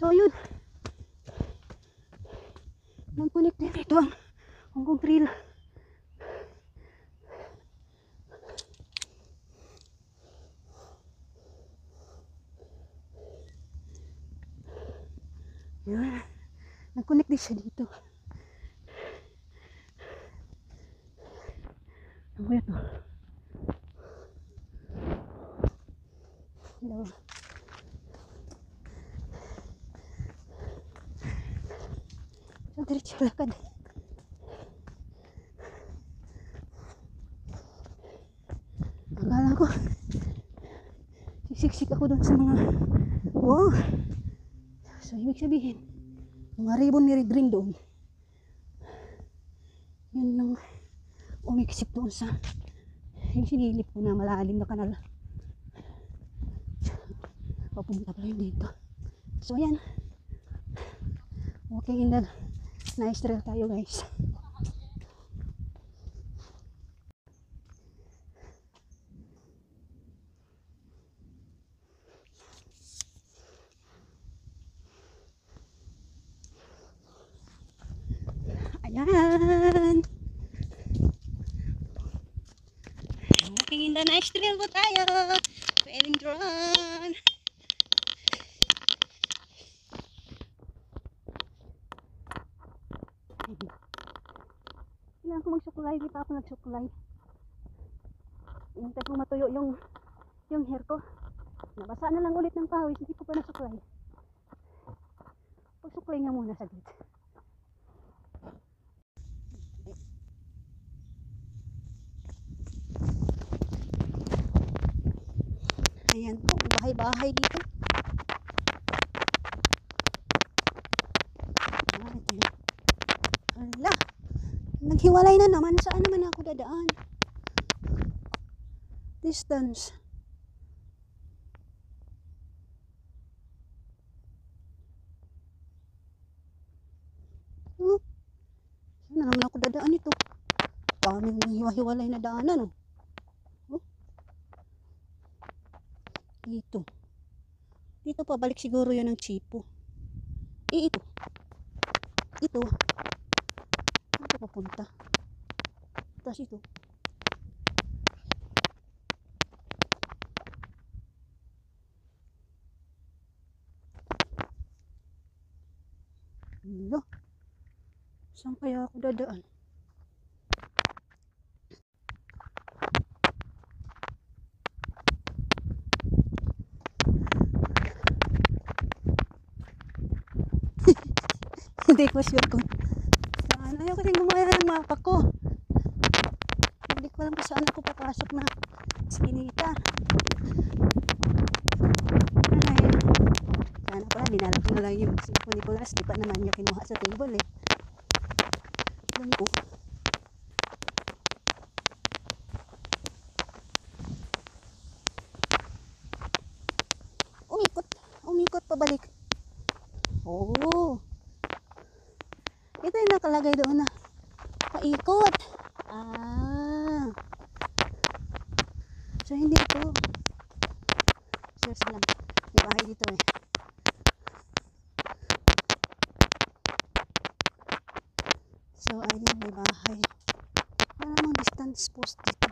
So yun, nag-connect din ito ang Hong Kong Trail. Yun, nag-connect din siya dito. Ano ba ito? Hello. So, diretso lakad. Akala ko siksik ako doon sa mga wow. So, ibig sabihin mga ribbon ni Red Ring doon, yun lang umiksik doon sa yung sinilip ko na malalim na kanal. Papunta pa yun dito. So yan, walking in the nice trail tayo guys. Ayan, walking in the nice trail po tayo. Pwedeng drone. Kailangan ko magsukulay, di pa ako nagsukulay. Hintay ko matuyo yung hair ko. Nabasa na lang ulit ng pawis, hindi ko pa nasuklay. Pagsuklay nga muna saglit. Ayan po, bahay-bahay dito. Hala, naghiwalay na naman. Saan naman ako dadaan? Distance. Saan na naman ako dadaan ito? Daming hiwa-hiwalay na daanan. Dito. Dito pabalik siguro yun ng Chipo. Ito. Ito. Saan ito papunta? Tapos ito. Hello. Saan kaya ako dadaan? Hindi ko sure kung saan. Ayaw ko din gumawa ng mapa ko. Hindi ko alam kung saan ako papasok na skinita. Ay, sana pala dinala ko na lang yung cellphone ni Nicolas. Di pa naman niya kinuha sa table eh. Alam ko. Umikot pabalik. Oh. Ito yung nakalagay doon na paikot. Ah. So hindi ito. Search lang. May bahay dito eh. So ayun, may bahay. Wala namang distance post dito.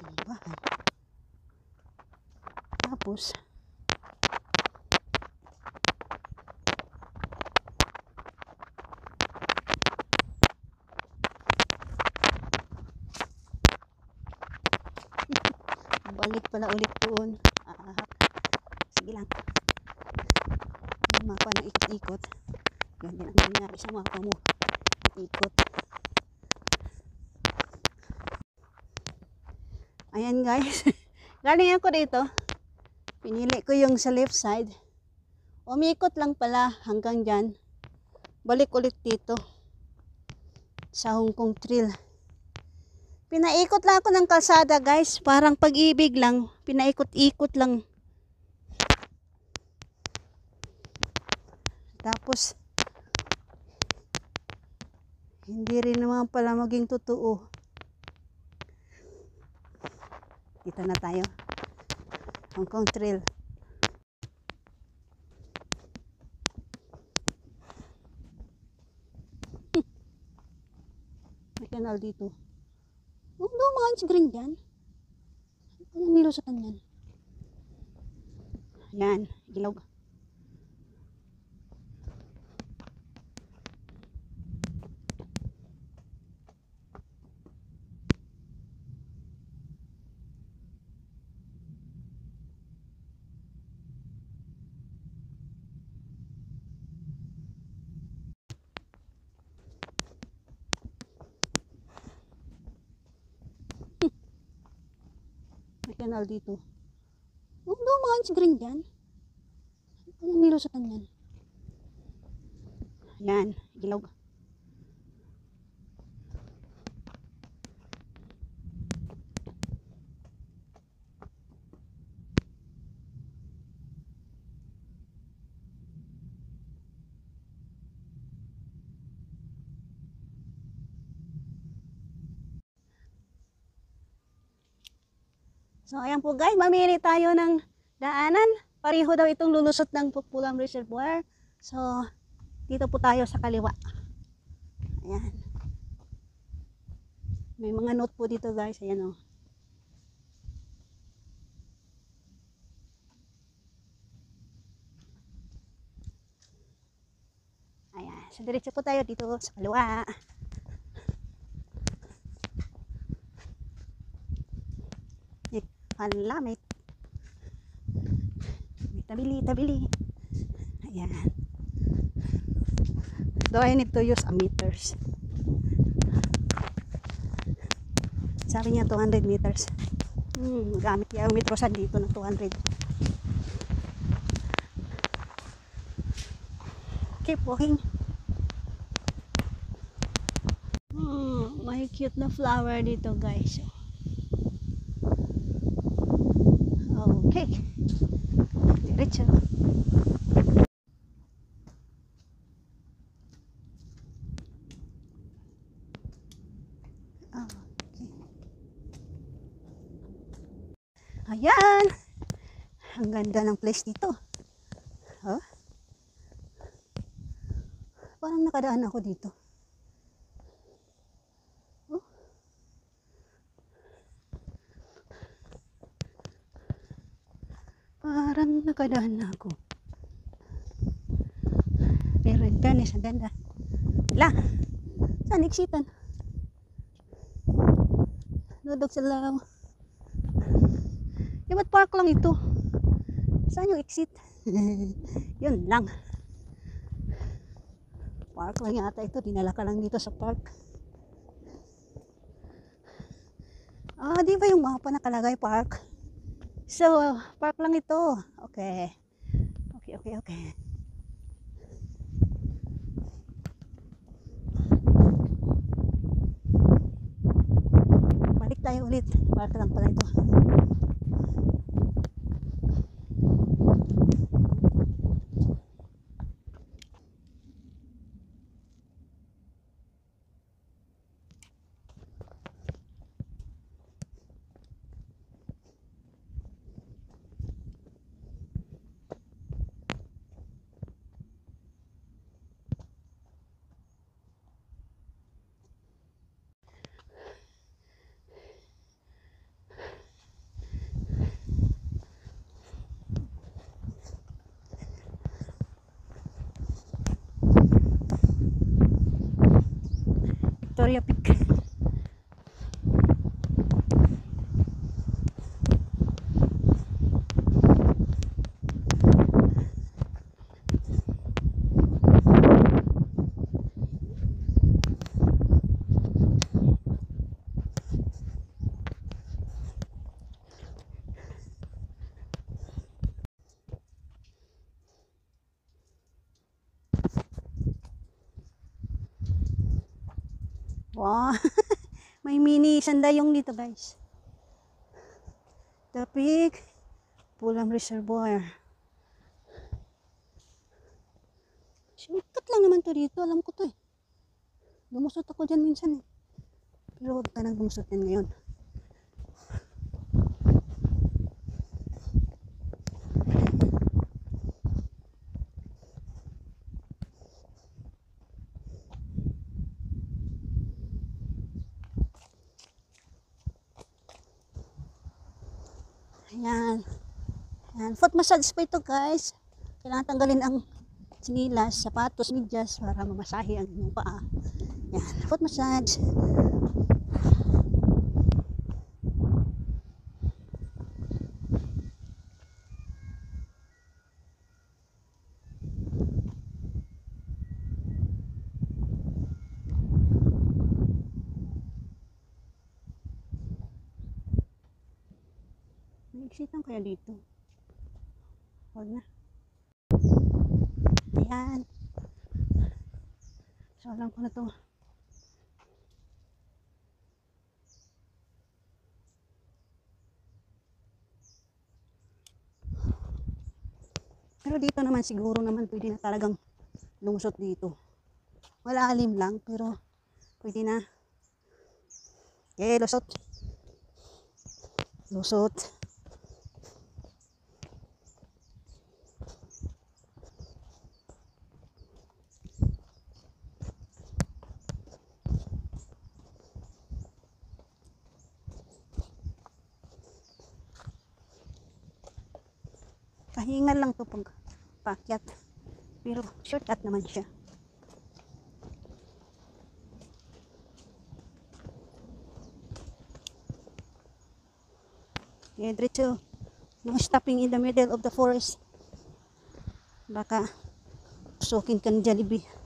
May bahay. Tapos balik pala ulit doon. Sige lang. Yung mapa na ikot-ikot. Yan din ang nangyari sa mapa mo. Ikot. Ayan guys. Galing ako dito. Pinili ko yung sa left side. Umikot lang pala hanggang dyan. Balik ulit dito. Sa Hong Kong Trail. Pinaikot lang ako ng kalsada guys. Parang Pag-ibig lang. Pinaikot-ikot lang. Tapos hindi rin naman pala maging totoo. Dito na tayo. Hong Kong Trail. canal dito. Huwag dumaan si green dyan. Kanyang nilusutan yan. Yan, ilaw. May canal dito. Huwag dumaan si green dyan. Kanyang nilusutan yan. Yan, ilaw. So, ayan po guys, mamili tayo ng daanan. Pareho daw itong lulusot ng Pulang Reservoir. So, dito po tayo sa kaliwa. Ayan. May mga note po dito guys. Ayan o. Ayan. So, diretso po tayo dito sa kaliwa. Hala, may tabili. Ayan. Do I need to use a meters? Sabi niya 200 meters. Gamit niya ang metrosan dito na 200. Keep walking. May cute na flower dito guys. Okay. Diretso. Ayan. Ang ganda ng place dito. Oh. Parang nakadaan ako dito. Oh. Parang nakadaan na ako. Pero in fairness, ang ganda. Wala. Saan exitan? Nudog sa law. Ba't park lang ito? Saan yung exit? Yun lang. Park lang yata ito. Dinala ka lang dito sa park. Di ba yung mapa nakalagay park? So, park lang ito. Okay. Okay. Balik tayo ulit. Park lang pala ito. Victoria Peak. Wow. May mini sandayong dito guys. The Peak Pulang Reservoir. Shortcut lang naman to dito. Alam ko to eh. Lumusot ako dyan minsan eh. Pero huwag ka nang lumusot yan ngayon. Yan. Yan. Foot massage pa ito guys. Kailangan tanggalin ang sinilas, sapatos, medyas para mamasahe ang inyong paa. Yan. Foot massage. Nagsitang kaya dito. Huwag na. Ayan. So, alam ko na to. Pero dito naman siguro naman pwede na talagang lungsot dito. Malalim lang pero pwede na. Okay, lusot. Lusot. Kahingal lang to pag pakyat. Pero shortcut naman siya. Okay, diretso. No stopping in the middle of the forest. Baka sukin ka ng Jollibee.